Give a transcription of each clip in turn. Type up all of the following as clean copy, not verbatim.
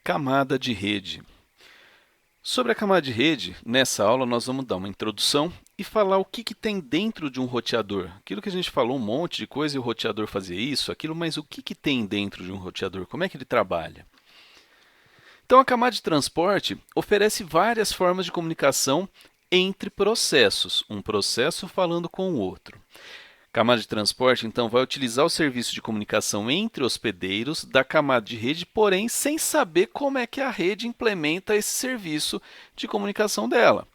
Camada de rede. Sobre a camada de rede, nessa aula nós vamos dar uma introdução e falar o que tem dentro de um roteador. Aquilo que a gente falou, um monte de coisa e o roteador fazia isso, aquilo, mas o que tem dentro de um roteador? Como é que ele trabalha? Então, a camada de transporte oferece várias formas de comunicação entre processos, um processo falando com o outro. Camada de transporte, então, vai utilizar o serviço de comunicação entre hospedeiros da camada de rede, porém, sem saber como é que a rede implementa esse serviço de comunicação dela.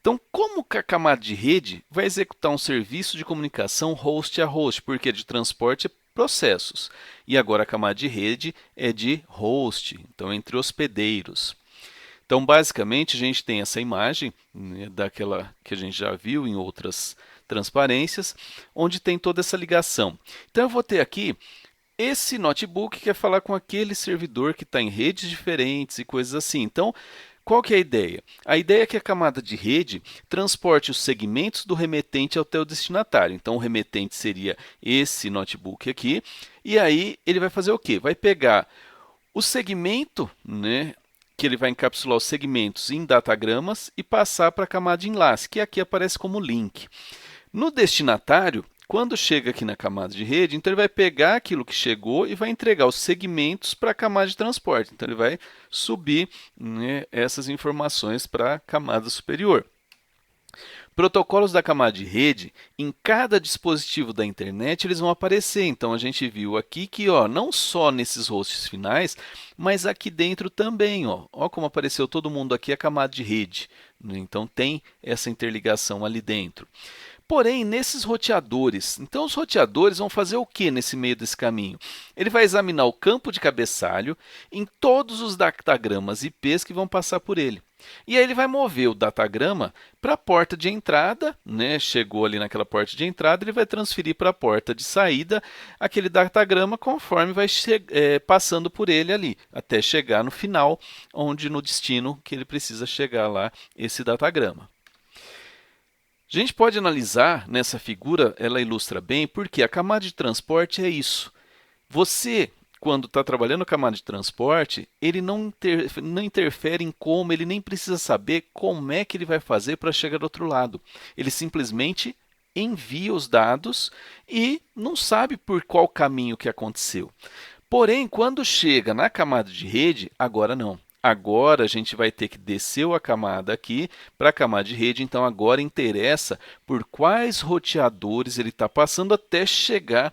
Então, como que a camada de rede vai executar um serviço de comunicação host a host? Porque de transporte é processos. E agora a camada de rede é de host, então entre hospedeiros. Então, basicamente, a gente tem essa imagem, né, daquela que a gente já viu em outras transparências, onde tem toda essa ligação. Então, eu vou ter aqui esse notebook que quer falar com aquele servidor que está em redes diferentes e coisas assim. Então, qual que é a ideia? A ideia é que a camada de rede transporte os segmentos do remetente até o destinatário. Então, o remetente seria esse notebook aqui, e aí ele vai fazer o quê? Vai pegar o segmento, né, que ele vai encapsular os segmentos em datagramas e passar para a camada de enlace, que aqui aparece como link. No destinatário, quando chega aqui na camada de rede, então ele vai pegar aquilo que chegou e vai entregar os segmentos para a camada de transporte. Então ele vai subir, né, essas informações para a camada superior. Protocolos da camada de rede, em cada dispositivo da internet, eles vão aparecer. Então, a gente viu aqui que não só nesses hosts finais, mas aqui dentro também. Ó como apareceu todo mundo aqui, a camada de rede. Então, tem essa interligação ali dentro. Porém, nesses roteadores, então os roteadores vão fazer o que nesse meio desse caminho? Ele vai examinar o campo de cabeçalho em todos os datagramas IPs que vão passar por ele. E aí ele vai mover o datagrama para a porta de entrada, né? Chegou ali naquela porta de entrada, ele vai transferir para a porta de saída aquele datagrama conforme vai passando por ele ali, até chegar no final, onde no destino que ele precisa chegar lá, esse datagrama. A gente pode analisar nessa figura, ela ilustra bem, porque a camada de transporte é isso. Você, quando está trabalhando a camada de transporte, ele não interfere em como, ele nem precisa saber como é que ele vai fazer para chegar do outro lado. Ele simplesmente envia os dados e não sabe por qual caminho que aconteceu. Porém, quando chega na camada de rede, agora não. Agora a gente vai ter que descer a camada aqui para a camada de rede, então agora interessa por quais roteadores ele está passando até chegar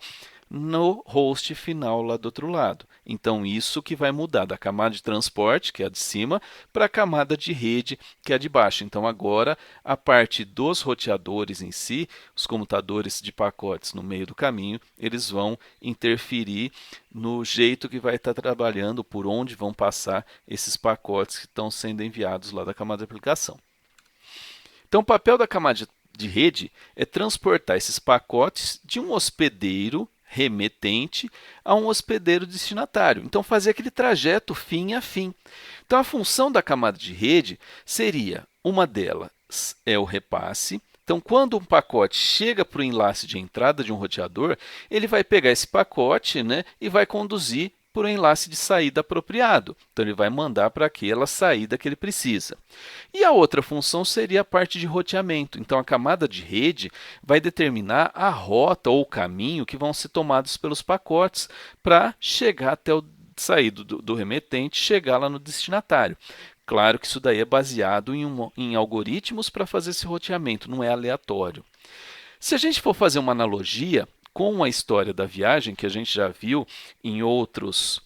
no host final lá do outro lado. Então, isso que vai mudar da camada de transporte, que é a de cima, para a camada de rede, que é a de baixo. Então, agora, a parte dos roteadores em si, os comutadores de pacotes no meio do caminho, eles vão interferir no jeito que vai estar trabalhando, por onde vão passar esses pacotes que estão sendo enviados lá da camada de aplicação. Então, o papel da camada de rede é transportar esses pacotes de um hospedeiro remetente a um hospedeiro destinatário. Então, fazer aquele trajeto fim a fim. Então, a função da camada de rede seria, uma delas é o repasse. Então, quando um pacote chega para o enlace de entrada de um roteador, ele vai pegar esse pacote, né, e vai conduzir por um enlace de saída apropriado. Então, ele vai mandar para aquela saída que ele precisa. E a outra função seria a parte de roteamento. Então, a camada de rede vai determinar a rota ou o caminho que vão ser tomados pelos pacotes para chegar até o saído do remetente, chegar lá no destinatário. Claro que isso daí é baseado em algoritmos para fazer esse roteamento, não é aleatório. Se a gente for fazer uma analogia com a história da viagem, que a gente já viu em outras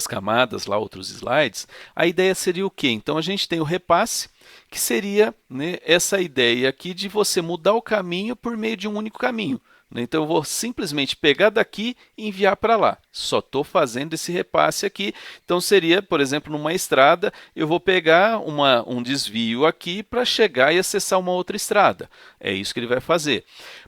camadas, lá outros slides, a ideia seria o quê? Então, a gente tem o repasse, que seria, né, essa ideia aqui de você mudar o caminho por meio de um único caminho. Então, eu vou simplesmente pegar daqui e enviar para lá. Só estou fazendo esse repasse aqui. Então, seria, por exemplo, numa estrada, eu vou pegar um desvio aqui para chegar e acessar uma outra estrada. É isso que ele vai fazer.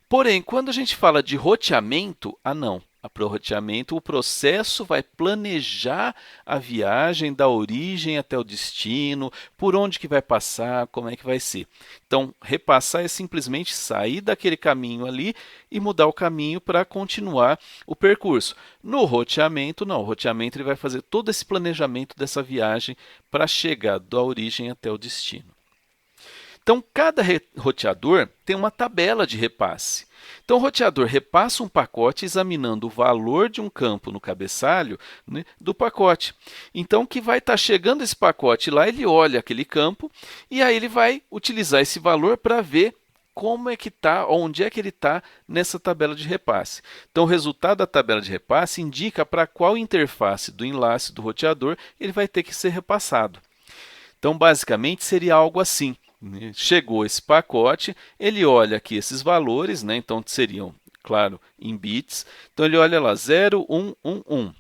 Porém, quando a gente fala de roteamento, não. para o roteamento, o processo vai planejar a viagem da origem até o destino, por onde que vai passar, como é que vai ser. Então, repassar é simplesmente sair daquele caminho ali e mudar o caminho para continuar o percurso. No roteamento, não. O roteamento ele vai fazer todo esse planejamento dessa viagem para chegar da origem até o destino. Então, cada roteador tem uma tabela de repasse. Então, o roteador repassa um pacote examinando o valor de um campo no cabeçalho, né, do pacote. Então, que vai estar chegando esse pacote lá, ele olha aquele campo e aí ele vai utilizar esse valor para ver como é que está, onde é que ele está nessa tabela de repasse. Então, o resultado da tabela de repasse indica para qual interface do enlace do roteador ele vai ter que ser repassado. Então, basicamente, seria algo assim. Chegou esse pacote, ele olha aqui esses valores, né? Então seriam, claro, em bits. Então ele olha lá 0, 1, 1, 1.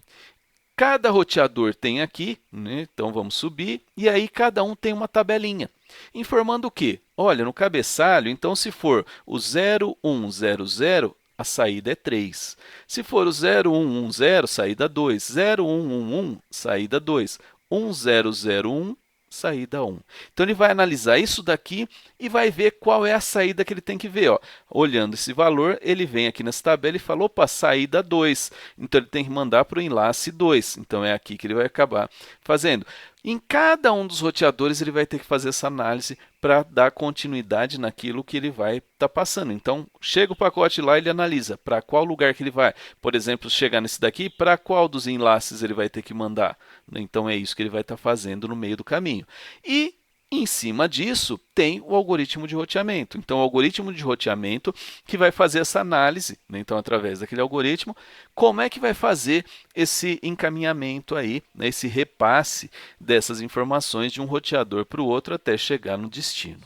Cada roteador tem aqui, né? Então vamos subir, e aí cada um tem uma tabelinha, informando o quê? Olha, no cabeçalho, então se for o 0, 1, 0, 0, a saída é 3. Se for o 0, 1, 1, 0, saída 2. 0, 1, 1, 1, saída 2. 1, 0, 0, 1, saída 1. Então, ele vai analisar isso daqui e vai ver qual é a saída que ele tem que ver. Ó. Olhando esse valor, ele vem aqui nessa tabela e fala, opa, saída 2. Então, ele tem que mandar para o enlace 2. Então, é aqui que ele vai acabar fazendo. Em cada um dos roteadores, ele vai ter que fazer essa análise para dar continuidade naquilo que ele vai estar passando. Então, chega o pacote lá, ele analisa para qual lugar que ele vai. Por exemplo, chegar nesse daqui, para qual dos enlaces ele vai ter que mandar. Então, é isso que ele vai estar fazendo no meio do caminho. E, em cima disso, tem o algoritmo de roteamento. Então, o algoritmo de roteamento que vai fazer essa análise, né? Então, através daquele algoritmo, como é que vai fazer esse encaminhamento aí, né? Esse repasse dessas informações de um roteador para o outro até chegar no destino.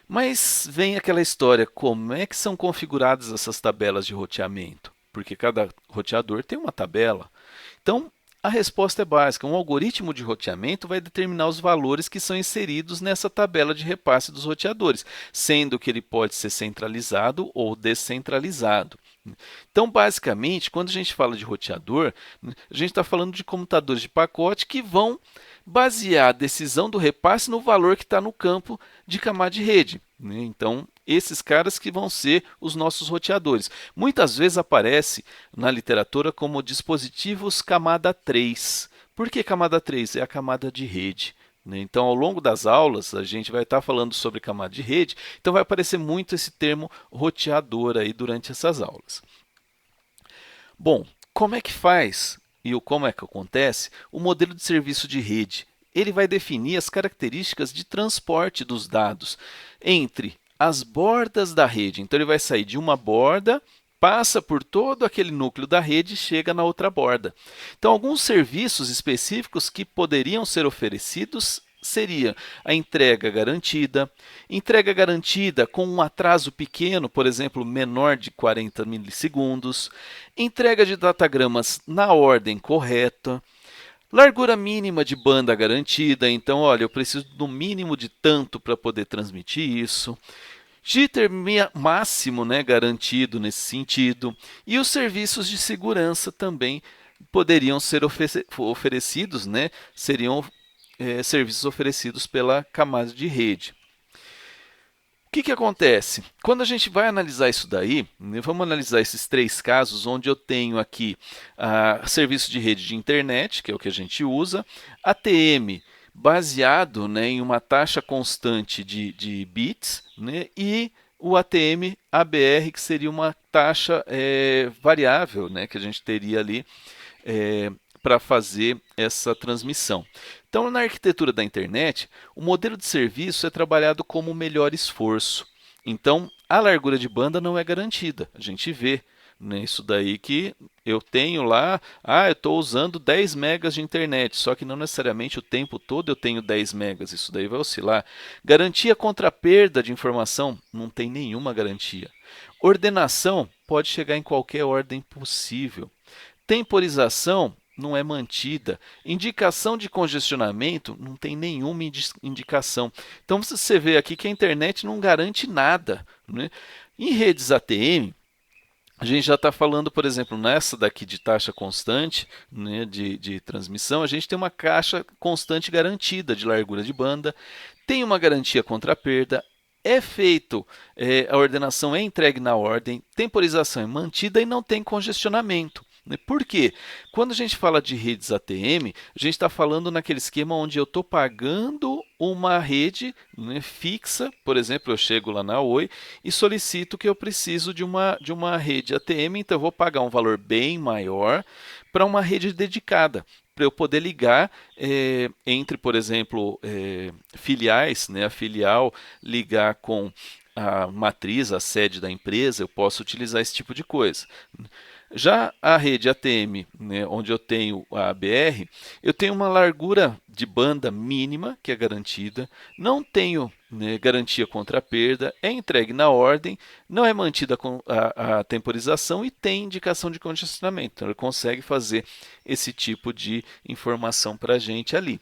Mas vem aquela história, como é que são configuradas essas tabelas de roteamento? Porque cada roteador tem uma tabela. Então, a resposta é básica. Um algoritmo de roteamento vai determinar os valores que são inseridos nessa tabela de repasse dos roteadores, sendo que ele pode ser centralizado ou descentralizado. Então, basicamente, quando a gente fala de roteador, a gente está falando de computadores de pacote que vão basear a decisão do repasse no valor que está no campo de camada de rede. Então, esses caras que vão ser os nossos roteadores. Muitas vezes aparece na literatura como dispositivos camada 3. Por que camada 3? É a camada de rede. Então, ao longo das aulas, a gente vai estar falando sobre camada de rede, então vai aparecer muito esse termo roteador aí durante essas aulas. Bom, como é que faz e como é que acontece o modelo de serviço de rede? Ele vai definir as características de transporte dos dados entre as bordas da rede. Então, ele vai sair de uma borda, passa por todo aquele núcleo da rede e chega na outra borda. Então, alguns serviços específicos que poderiam ser oferecidos seria a entrega garantida com um atraso pequeno, por exemplo, menor de 40 milissegundos, entrega de datagramas na ordem correta, largura mínima de banda garantida, então, olha, eu preciso no mínimo de tanto para poder transmitir isso. Jitter máximo, né, garantido nesse sentido. E os serviços de segurança também poderiam ser oferecidos, né, seriam serviços oferecidos pela camada de rede. O que acontece? Quando a gente vai analisar isso daí, vamos analisar esses três casos, onde eu tenho aqui serviço de rede de internet, que é o que a gente usa, ATM, baseado, né, em uma taxa constante de bits, né, e o ATM ABR, que seria uma taxa variável, né, que a gente teria ali para fazer essa transmissão. Então, na arquitetura da internet, o modelo de serviço é trabalhado como melhor esforço. Então, a largura de banda não é garantida. A gente vê, né, isso daí que eu tenho lá, eu estou usando 10 megas de internet, só que não necessariamente o tempo todo eu tenho 10 megas, isso daí vai oscilar. Garantia contra a perda de informação? Não tem nenhuma garantia. Ordenação pode chegar em qualquer ordem possível. Temporização não é mantida. Indicação de congestionamento não tem nenhuma indicação. Então, você vê aqui que a internet não garante nada, né? Em redes ATM, A gente já está falando, por exemplo, nessa daqui de taxa constante, né, de transmissão, a gente tem uma caixa constante garantida de largura de banda, tem uma garantia contra a perda, é feito, a ordenação é entregue na ordem, temporização é mantida e não tem congestionamento. Né? Por quê? Quando a gente fala de redes ATM, a gente está falando naquele esquema onde eu estou pagando uma rede, né, fixa, por exemplo, eu chego lá na Oi e solicito que eu preciso de uma rede ATM, então eu vou pagar um valor bem maior para uma rede dedicada, para eu poder ligar entre, por exemplo, filiais, né, a filial ligar com a matriz, a sede da empresa, eu posso utilizar esse tipo de coisa. Já a rede ATM, né, onde eu tenho a ABR, eu tenho uma largura de banda mínima, que é garantida, não tenho, né, garantia contra a perda, é entregue na ordem, não é mantida a temporização e tem indicação de congestionamento. Então, ele consegue fazer esse tipo de informação para a gente ali.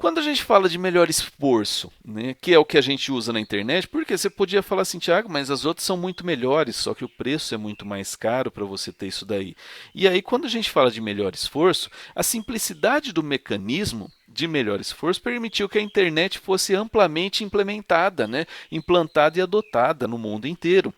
Quando a gente fala de melhor esforço, né, que é o que a gente usa na internet, porque você podia falar assim, Thiago, mas as outras são muito melhores, só que o preço é muito mais caro para você ter isso daí. E aí, quando a gente fala de melhor esforço, a simplicidade do mecanismo de melhor esforço permitiu que a internet fosse amplamente implementada, né, implantada e adotada no mundo inteiro.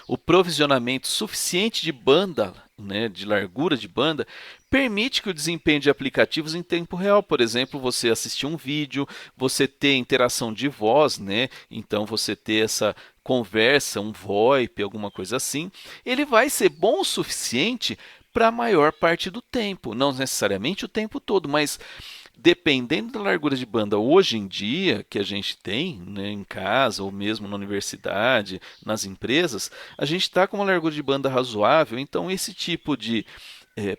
O provisionamento suficiente de banda, né, de largura de banda, permite que o desempenho de aplicativos em tempo real, por exemplo, você assistir um vídeo, você ter interação de voz, né, então você ter essa conversa, um VoIP, alguma coisa assim, ele vai ser bom o suficiente para a maior parte do tempo, não necessariamente o tempo todo, mas dependendo da largura de banda hoje em dia que a gente tem, né, em casa ou mesmo na universidade, nas empresas, a gente está com uma largura de banda razoável, então esse tipo de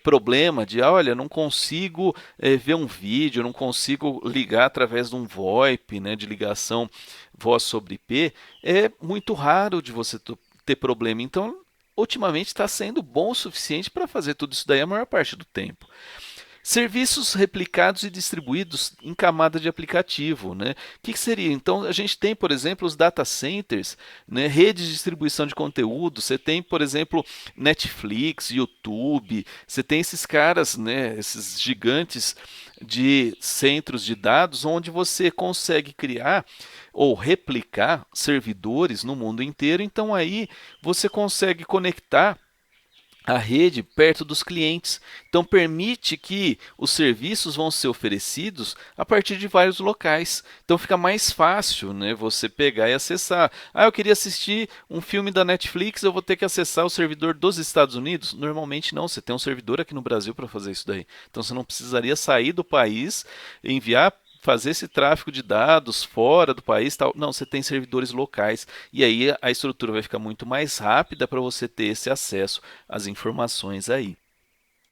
problema de, olha, não consigo ver um vídeo, não consigo ligar através de um VoIP, né, de ligação voz sobre IP, é muito raro de você ter problema. Então, ultimamente está sendo bom o suficiente para fazer tudo isso daí a maior parte do tempo. Serviços replicados e distribuídos em camada de aplicativo, né? O que seria? Então, a gente tem, por exemplo, os data centers, né? Redes de distribuição de conteúdo. Você tem, por exemplo, Netflix, YouTube. Você tem esses caras, né? Esses gigantes de centros de dados, onde você consegue criar ou replicar servidores no mundo inteiro. Então, aí você consegue conectar a rede perto dos clientes. Então permite que os serviços vão ser oferecidos a partir de vários locais. Então fica mais fácil, né, você pegar e acessar. Eu queria assistir um filme da Netflix, eu vou ter que acessar o servidor dos Estados Unidos? Normalmente não, você tem um servidor aqui no Brasil para fazer isso daí. Então você não precisaria sair do país, enviar, fazer esse tráfego de dados fora do país, tal. Não, você tem servidores locais e aí a estrutura vai ficar muito mais rápida para você ter esse acesso às informações aí.